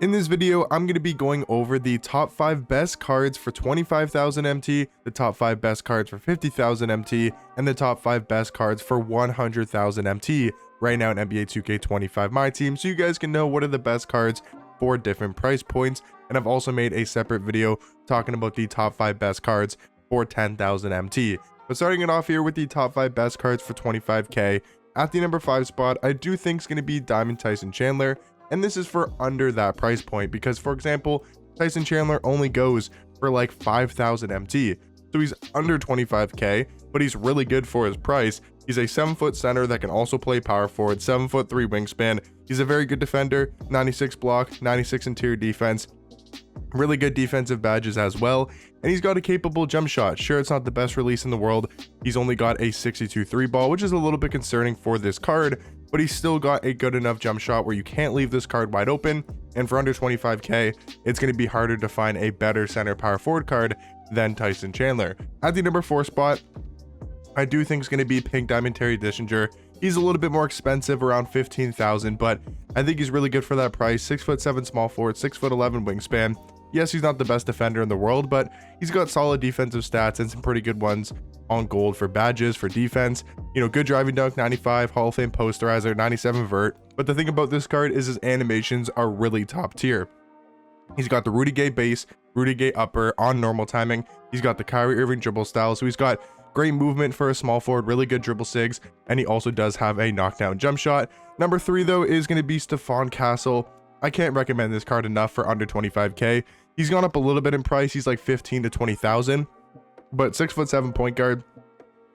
In this video, I'm going to be going over the top 5 best cards for 25,000 MT, the top 5 best cards for 50,000 MT, and the top 5 best cards for 100,000 MT right now in NBA 2K25 Myteam, so you guys can know what are the best cards for different price points. And I've also made a separate video talking about the top 5 best cards for 10,000 MT. But starting it off here with the top 5 best cards for 25k, at the number 5 spot, I do think is going to be Diamond Tyson Chandler. And this is for under that price point because, for example, Tyson Chandler only goes for like 5,000 MT. So he's under 25k, but he's really good for his price. He's a 7-foot center that can also play power forward, 7'3" wingspan. He's a very good defender, 96 block, 96 interior defense, really good defensive badges as well. And he's got a capable jump shot. Sure, it's not the best release in the world. He's only got a 62 3 ball, which is a little bit concerning for this card, but he's still got a good enough jump shot where you can't leave this card wide open. And for under 25k, it's going to be harder to find a better center power forward card than Tyson Chandler. At the number 4 spot, I do think it's going to be Pink Diamond Terry Dishinger. He's a little bit more expensive, around 15,000, but I think he's really good for that price. 6'7" small forward, 6'11" wingspan. Yes, he's not the best defender in the world, but he's got solid defensive stats and some pretty good ones on gold for badges, for defense. You know, good driving dunk, 95, Hall of Fame posterizer, 97 vert. But the thing about this card is his animations are really top tier. He's got the Rudy Gay base, Rudy Gay upper on normal timing. He's got the Kyrie Irving dribble style, so he's got great movement for a small forward, really good dribble sigs, and he also does have a knockdown jump shot. Number 3 though is going to be Stephon Castle. I can't recommend this card enough for under 25k. He's gone up a little bit in price. He's like 15 to 20,000, but 6'7" point guard,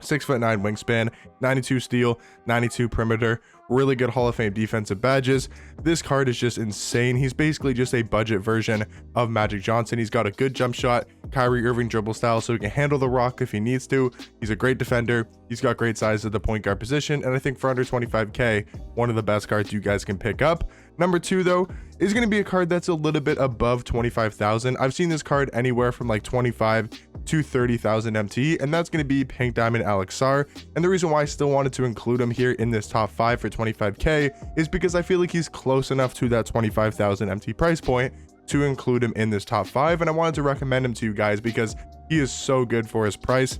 6'9" wingspan, 92 steal, 92 perimeter, really good Hall of Fame defensive badges. This card is just insane. He's basically just a budget version of Magic Johnson. He's got a good jump shot, Kyrie Irving dribble style, so he can handle the rock if he needs to. He's a great defender. He's got great size at the point guard position, and I think for under 25k, one of the best cards you guys can pick up. Number 2 though is going to be a card that's a little bit above 25,000. I've seen this card anywhere from like 25 to 30,000 MT, and that's going to be Pink Diamond Alex Sarr. And the reason why I still wanted to include him here in this top 5 for 25k is because I feel like he's close enough to that 25,000 MT price point to include him in this top 5, and I wanted to recommend him to you guys because he is so good for his price.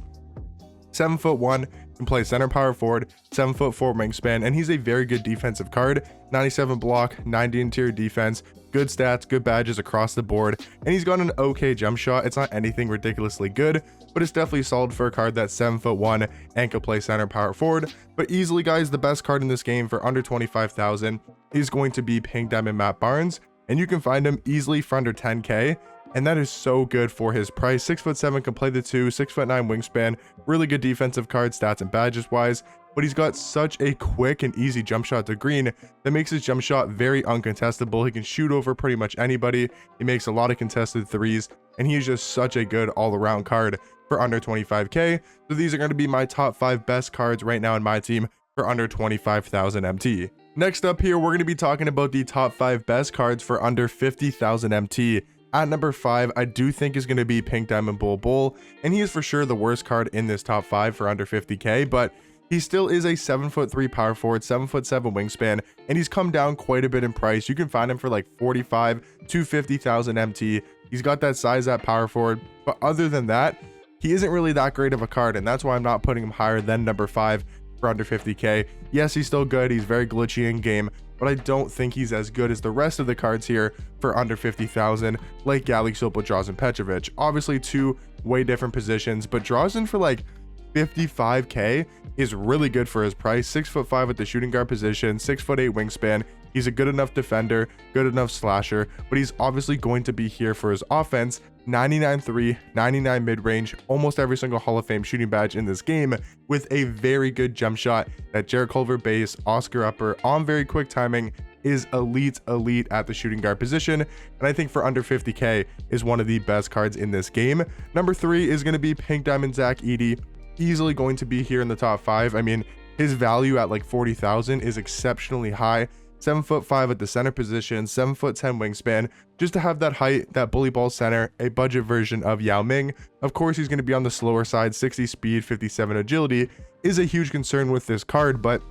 7'1", can play center power forward, 7'4" wingspan, and he's a very good defensive card. 97 block, 90 interior defense, good stats, good badges across the board, and he's got an okay jump shot. It's not anything ridiculously good, but it's definitely solid for a card that's 7'1" and can play center power forward. But easily, guys, the best card in this game for under 25,000 is going to be Pink Diamond Matt Barnes, and you can find him easily for under 10k. And that is so good for his price. 6'7", can play the 2, 6'9" wingspan, really good defensive card stats and badges wise, but he's got such a quick and easy jump shot to green that makes his jump shot very uncontestable. He can shoot over pretty much anybody. He makes a lot of contested threes, and he is just such a good all-around card for under 25k. So these are going to be my top 5 best cards right now in my team for under 25,000 MT. Next up here, we're going to be talking about the top 5 best cards for under 50,000 MT. At number 5, I do think is going to be Pink Diamond Bol Bol, and he is for sure the worst card in this top 5 for under 50k, but he still is a 7'3" power forward, 7'7" wingspan, and he's come down quite a bit in price. You can find him for like 45 to 50,000 MT. He's got that size at power forward, but other than that, he isn't really that great of a card, and that's why I'm not putting him higher than number 5 for under 50k. Yes, he's still good. He's very glitchy in game, but I don't think he's as good as the rest of the cards here for under 50,000, like Gally Sopo, Drazen Petrovic. Obviously, 2 way different positions, but Drazen for like 55k is really good for his price. 6'5" at the shooting guard position, 6'8" wingspan. He's a good enough defender, good enough slasher, but he's obviously going to be here for his offense. 99 3, 99 mid-range, almost every single Hall of Fame shooting badge in this game, with a very good jump shot. That Jarrett Culver base, Oscar upper, on very quick timing, is elite at the shooting guard position, and I think for under 50k is one of the best cards in this game. Number 3 is going to be Pink Diamond Zach Edey. Easily going to be here in the top 5. I mean, his value at like 40,000 is exceptionally high. 7'5" at the center position, 7'10" wingspan, just to have that height, that bully ball center, a budget version of Yao Ming. Of course, he's going to be on the slower side. 60 speed, 57 agility is a huge concern with this card, but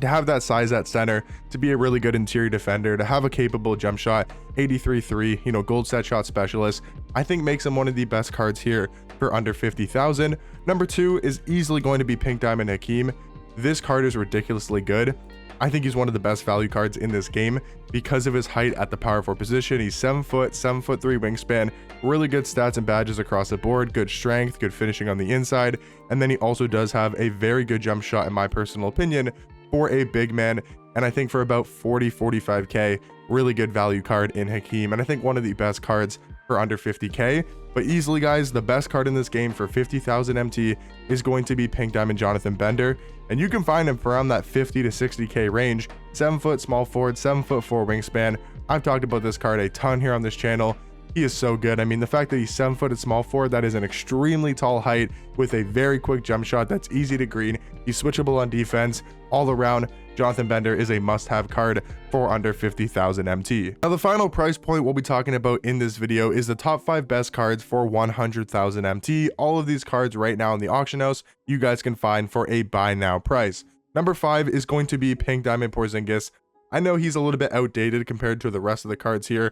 to have that size at center, to be a really good interior defender, to have a capable jump shot, 83-3, you know, gold set shot specialist, I think makes him one of the best cards here for under 50,000. Number 2 is easily going to be Pink Diamond Hakeem. This card is ridiculously good. I think he's one of the best value cards in this game because of his height at the power forward position. He's 7 foot, 7'3" wingspan, really good stats and badges across the board, good strength, good finishing on the inside, and then he also does have a very good jump shot in my personal opinion for a big man, and I think for about 40-45k, really good value card in Hakeem, and I think one of the best cards for under 50k. But easily, guys, the best card in this game for 50,000 MT is going to be Pink Diamond Jonathan Bender, and you can find him for around that 50 to 60k range. 7 foot small forward, 7'4" wingspan. I've talked about this card a ton here on this channel. He is so good. I mean, the fact that he's 7 foot at small forward, that is an extremely tall height with a very quick jump shot that's easy to green. He's switchable on defense. All around, Jonathan Bender is a must-have card for under 50,000 MT. Now, the final price point we'll be talking about in this video is the top 5 best cards for 100,000 MT. All of these cards right now in the auction house, you guys can find for a buy now price. Number 5 is going to be Pink Diamond Porzingis. I know he's a little bit outdated compared to the rest of the cards here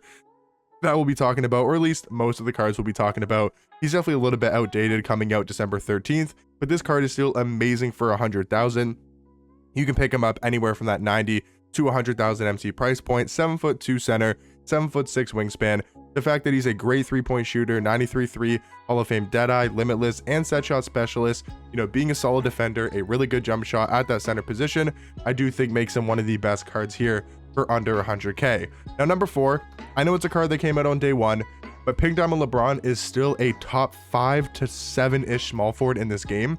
that we'll be talking about, or at least most of the cards we'll be talking about. He's definitely a little bit outdated coming out December 13th, but this card is still amazing for 100,000. You can pick him up anywhere from that 90 to 100,000 MT price point. 7'2" center, 7'6" wingspan. The fact that he's a great 3-point shooter, 93-3, Hall of Fame Deadeye, Limitless, and set shot specialist, you know, being a solid defender, a really good jump shot at that center position, I do think makes him one of the best cards here for under 100k. Now, number 4, I know it's a card that came out on day 1, but Pink Diamond LeBron is still a top 5 to 7-ish small forward in this game.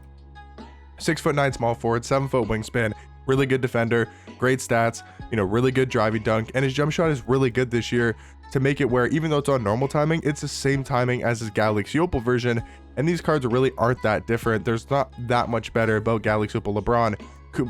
6'9" small forward, 7 foot wingspan, really good defender, great stats, you know, really good driving dunk, and his jump shot is really good this year to make it where even though it's on normal timing, it's the same timing as his Galaxy Opal version, and these cards really aren't that different. There's not that much better about Galaxy Opal LeBron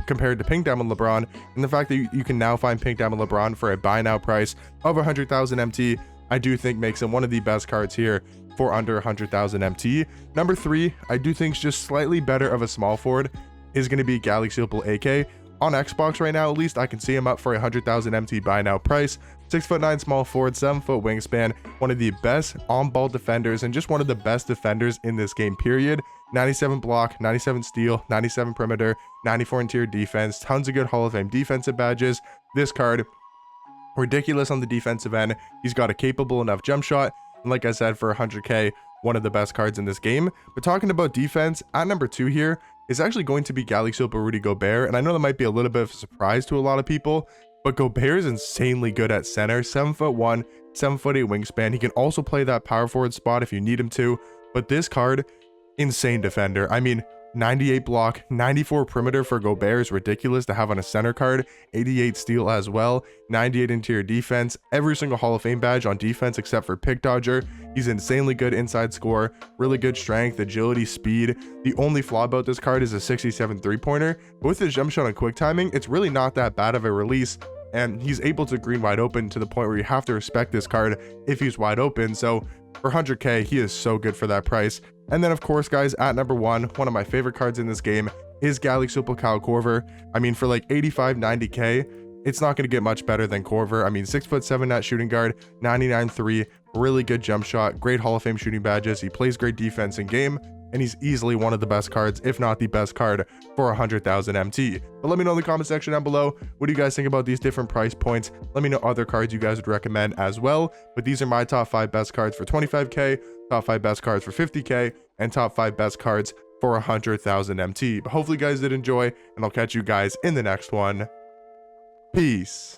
compared to Pink Diamond LeBron, and the fact that you can now find Pink Diamond LeBron for a buy now price of 100,000 MT, I do think makes him one of the best cards here for under 100,000 MT. Number 3, I do think is just slightly better of a small forward is going to be Galaxy Opal AK. On Xbox right now, at least, I can see him up for a 100,000 MT buy now price. 6'9" small forward, 7 foot wingspan, one of the best on-ball defenders and just one of the best defenders in this game, period. 97 block, 97 steal, 97 perimeter, 94 interior defense, tons of good Hall of Fame defensive badges. This card, ridiculous on the defensive end. He's got a capable enough jump shot, and like I said, for 100k, one of the best cards in this game. But talking about defense, at number 2 here is actually going to be Galaxy Opal Rudy Gobert, and I know that might be a little bit of a surprise to a lot of people, but Gobert is insanely good at center. 7'1", 7'8" wingspan. He can also play that power forward spot if you need him to, but this card, insane defender. I mean, 98 block, 94 perimeter for Gobert is ridiculous to have on a center card. 88 steal as well, 98 interior defense, every single Hall of Fame badge on defense except for pick dodger. He's insanely good inside score, really good strength, agility, speed. The only flaw about this card is a 67 three-pointer, but with his jump shot and quick timing, it's really not that bad of a release, and he's able to green wide open to the point where you have to respect this card if he's wide open. So for 100k, he is so good for that price. And then, of course, guys, at number 1, one of my favorite cards in this game is Galaxy Opal Kyle Korver. I mean, for like 85, 90k, it's not going to get much better than Korver. I mean, 6'7" net shooting guard, 99-3, really good jump shot, great Hall of Fame shooting badges. He plays great defense in game, and he's easily one of the best cards, if not the best card, for 100,000 MT. But let me know in the comment section down below, what do you guys think about these different price points? Let me know other cards you guys would recommend as well. But these are my top 5 best cards for 25k, top 5 best cards for 50k, and top 5 best cards for 100,000 MT. But hopefully you guys did enjoy, and I'll catch you guys in the next one. Peace.